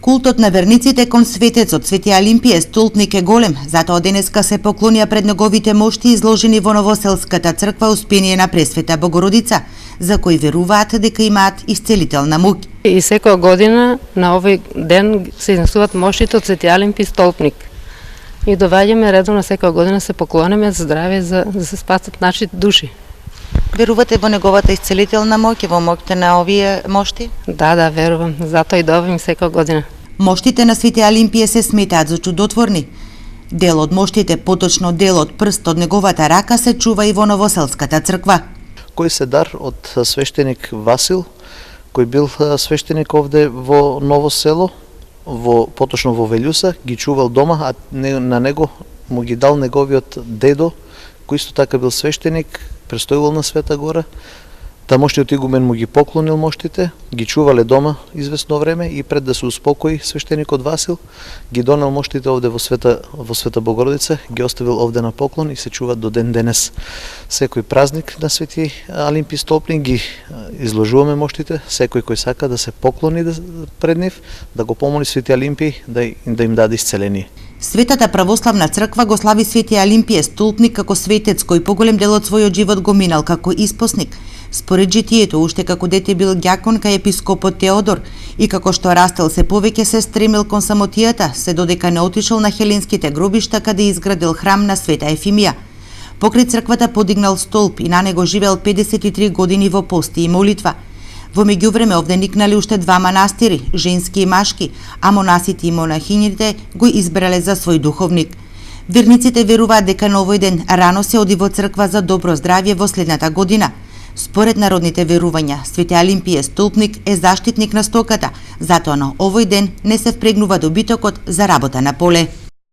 Култот на верниците кон светецот Свети Алимпије Столпник е голем, затоа денеска се поклонија пред неговите мошти изложени во Новоселската црква Успение на Пресвета Богородица, за кои веруваат дека имаат исцелителна моќ. И секоја година на овој ден се изнесуваат моштите од Свети Алимпиј Столпник. И доваѓаме редовно секоја година се поклониме за здравје, за да се спасат нашите души. Верувате во неговата исцелителна моќ, во моќта на овие мошти? Да, верувам. Затоа и добивам секоја година. Моштите на Свети Алимпије се сметаат за чудотворни. Дел од моштите, поточно дел од прст од неговата рака, се чува и во Новоселската црква. Кој се дар од свештеник Васил, кој бил свештеник овде во Ново село, поточно во Велјуса, ги чувал дома, а на него му ги дал неговиот дедо, кој исто така бил свештеник, престојувал на Света Гора. Тамошниот игумен му ги поклонил моштите, ги чувале дома известно време и пред да се успокои свештеникот Васил, ги донел моштите овде во Света Богородица, ги оставил овде на поклон и се чуваат до ден денес. Секој празник на Свети Алимпиј Столпник ги изложуваме моштите, секој кој сака да се поклони пред нив, да го помоли Свети Алимпиј да им даде исцеление. Светата православна црква го слави Свети Алимпије Столпник како светец кој поголем дел од својот живот го минал како испосник. Според житието, уште како дете бил ѓакон кај епископот Теодор и како што растел се повеќе се стремил кон самотијата, се додека не отишол на хеленските гробишта каде изградил храм на Света Ефимија. Покрај црквата подигнал столб и на него живеел 53 години во пости и молитва. Во меѓувреме овде никнале уште два манастири, женски и машки, а монасите и монахињите го избрале за свој духовник. Верниците веруваат дека на овој ден рано се оди во црква за добро здравје во следната година. Според народните верувања, Свети Алимпије Столпник е заштитник на стоката, затоа на овој ден не се впрегнува добитокот за работа на поле.